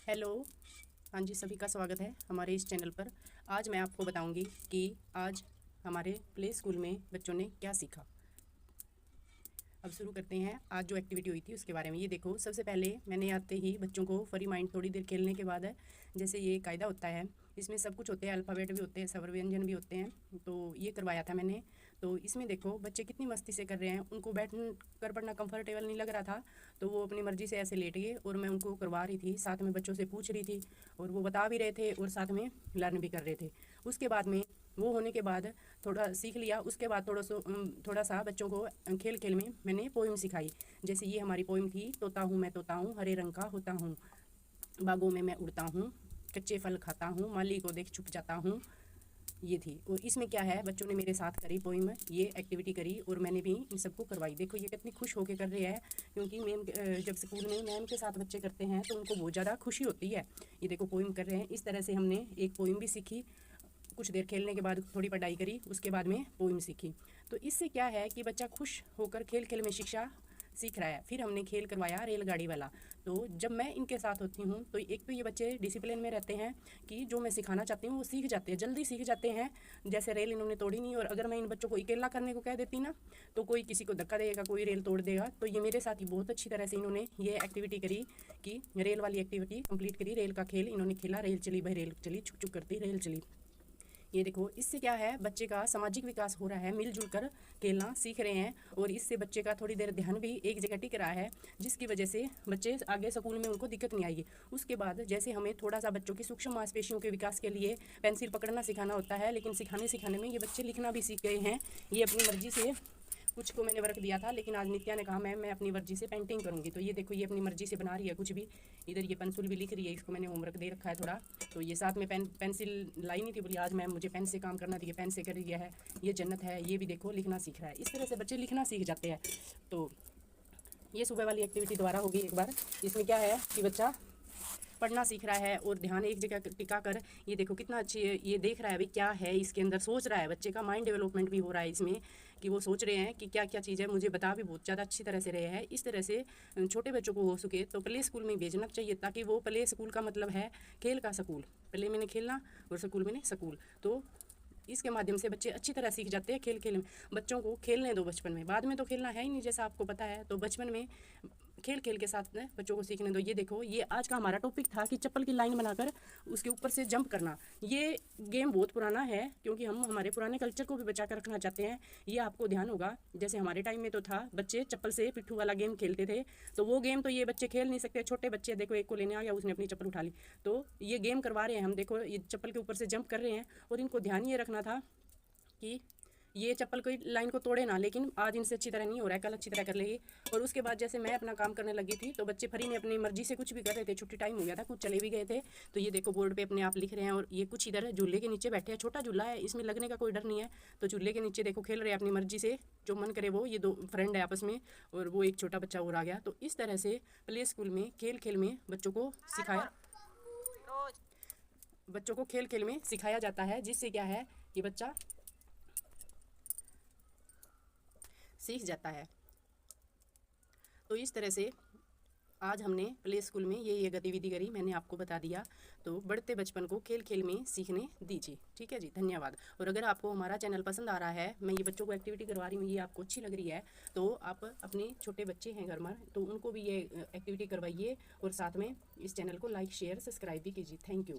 Hello. हाँ जी, सभी का स्वागत है हमारे इस चैनल पर। आज मैं आपको बताऊंगी कि आज हमारे प्ले स्कूल में बच्चों ने क्या सीखा। अब शुरू करते हैं आज जो एक्टिविटी हुई थी उसके बारे में। ये देखो, सबसे पहले मैंने आते ही बच्चों को फ्री माइंड थोड़ी देर खेलने के बाद जैसे ये कायदा होता है, इसमें सब कुछ होते हैं, अल्फ़ाबेट भी होते हैं, स्वर व्यंजन भी होते हैं, तो ये करवाया था मैंने। तो इसमें देखो बच्चे कितनी मस्ती से कर रहे हैं, उनको बैठ कर पढ़ना कंफर्टेबल नहीं लग रहा था, तो वो अपनी मर्ज़ी से ऐसे लेट गए और मैं उनको करवा रही थी, साथ में बच्चों से पूछ रही थी और वो बता भी रहे थे और साथ में लर्न भी कर रहे थे। उसके बाद में वो होने के बाद थोड़ा सीख लिया। उसके बाद थोड़ा सा बच्चों को खेल खेल में मैंने पोइम सिखाई। जैसे ये हमारी पोइम थी, तोता हूँ मैं तोता हूँ, हरे रंग का होता हूँ, बागों में मैं उड़ता हूँ, कच्चे फल खाता हूँ, माली को देख छुप जाता हूँ। ये थी। और इसमें क्या है, बच्चों ने मेरे साथ करी पोइम, ये एक्टिविटी करी और मैंने भी इन सबको करवाई। देखो ये कितनी खुश होकर कर रहे हैं, क्योंकि मैम जब स्कूल में मैम के साथ बच्चे करते हैं तो उनको बहुत ज़्यादा खुशी होती है। ये देखो पोइम कर रहे हैं। इस तरह से हमने एक पोइम भी सीखी, कुछ देर खेलने के बाद थोड़ी पढ़ाई करी, उसके बाद में पोइम सीखी। तो इससे क्या है कि बच्चा खुश होकर खेल खेल में शिक्षा सीख रहा है। फिर हमने खेल करवाया रेलगाड़ी वाला। तो जब मैं इनके साथ होती हूँ तो एक तो ये बच्चे डिसिप्लिन में रहते हैं कि जो मैं सिखाना चाहती हूँ वो सीख जाते हैं, जल्दी सीख जाते हैं। जैसे रेल इन्होंने तोड़ी नहीं, और अगर मैं इन बच्चों को अकेला करने को कह देती ना तो कोई किसी को धक्का देगा, कोई रेल तोड़ देगा। तो ये मेरे साथ ही बहुत अच्छी तरह से इन्होंने ये एक्टिविटी करी कि रेल वाली एक्टिविटी कंप्लीट करी। रेल का खेल इन्होंने खेला, रेल चली भाई रेल चली, छुक छुक करती रेल चली। ये देखो, इससे क्या है, बच्चे का सामाजिक विकास हो रहा है, मिलजुल कर खेलना सीख रहे हैं और इससे बच्चे का थोड़ी देर ध्यान भी एक जगह टिक रहा है, जिसकी वजह से बच्चे आगे स्कूल में उनको दिक्कत नहीं आएगी। उसके बाद जैसे हमें थोड़ा सा बच्चों की सूक्ष्म मांसपेशियों के विकास के लिए पेंसिल पकड़ना सिखाना होता है, लेकिन सिखाने में ये बच्चे लिखना भी सीख गए हैं। ये अपनी मर्जी से, कुछ को मैंने वर्क दिया था लेकिन आज नित्या ने कहा मैं अपनी मर्जी से पेंटिंग करूँगी। तो ये देखो, ये अपनी मर्जी से बना रही है कुछ भी। इधर ये पेंसिल भी लिख रही है, इसको मैंने होमवर्क दे रखा है थोड़ा। तो ये साथ में पेंसिल लाई नहीं थी, बोली आज मैम मुझे पेन से काम करना था, ये पेन से कर रही है। ये जन्नत है, ये भी देखो लिखना सीख रहा है। इस तरह से बच्चे लिखना सीख जाते हैं। तो ये सुबह वाली एक्टिविटी दोबारा होगी एक बार। इसमें क्या है कि बच्चा पढ़ना सीख रहा है और ध्यान एक जगह टिका कर, ये देखो कितना अच्छी ये देख रहा है भाई क्या है इसके अंदर, सोच रहा है। बच्चे का माइंड डेवलपमेंट भी हो रहा है इसमें, कि वो सोच रहे हैं कि क्या क्या चीज़ है, मुझे बता भी बहुत ज़्यादा अच्छी तरह से रहे हैं। इस तरह से छोटे बच्चों को हो सके तो प्ले स्कूल में भेजना चाहिए, ताकि वो, प्ले स्कूल का मतलब है खेल का स्कूल, प्ले मैंने खेलना और स्कूल मैंने स्कूल। तो इसके माध्यम से बच्चे अच्छी तरह सीख जाते हैं खेल खेल में। बच्चों को खेलने दो बचपन में, बाद में तो खेलना है ही नहीं जैसा आपको पता है। तो बचपन में खेल खेल के साथ में बच्चों को सीखने दो। ये देखो, ये आज का हमारा टॉपिक था कि चप्पल की लाइन बनाकर उसके ऊपर से जंप करना। ये गेम बहुत पुराना है, क्योंकि हम हमारे पुराने कल्चर को भी बचा कर रखना चाहते हैं। ये आपको ध्यान होगा, जैसे हमारे टाइम में तो था बच्चे चप्पल से पिट्ठू वाला गेम खेलते थे, तो वो गेम तो ये बच्चे खेल नहीं सकते। छोटे बच्चे देखो, एक को लेने आ गया, उसने अपनी चप्पल उठा ली। तो ये गेम करवा रहे हैं हम, देखो ये चप्पल के ऊपर से जंप कर रहे हैं। और इनको ध्यान ये रखना था कि ये चप्पल कोई लाइन को तोड़े ना, लेकिन आज इनसे अच्छी तरह नहीं हो रहा है, कल अच्छी तरह कर लेगी। और उसके बाद जैसे मैं अपना काम करने लगी थी तो बच्चे फ्री में अपनी मर्जी से कुछ भी कर रहे थे। छुट्टी टाइम हो गया था, कुछ चले भी गए थे। तो ये देखो बोर्ड पे अपने आप लिख रहे हैं, और ये कुछ इधर झूले के नीचे बैठे हैं। छोटा झूला है, इसमें लगने का कोई डर नहीं है। तो झूले के नीचे देखो खेल रहे हैं अपनी मर्जी से, जो मन करे वो। ये दो फ्रेंड है आपस में, और वो एक छोटा बच्चा और आ गया। तो इस तरह से प्ले स्कूल में खेल खेल में बच्चों को सिखाया, बच्चों को खेल खेल में सिखाया जाता है, जिससे क्या है कि बच्चा सीख जाता है। तो इस तरह से आज हमने प्ले स्कूल में ये गतिविधि करी, मैंने आपको बता दिया। तो बढ़ते बचपन को खेल खेल में सीखने दीजिए। ठीक है जी, धन्यवाद। और अगर आपको हमारा चैनल पसंद आ रहा है, मैं ये बच्चों को एक्टिविटी करवा रही हूँ, ये आपको अच्छी लग रही है, तो आप अपने छोटे बच्चे हैं घर में तो उनको भी ये एक्टिविटी करवाइए, और साथ में इस चैनल को लाइक शेयर सब्सक्राइब भी कीजिए। Thank you.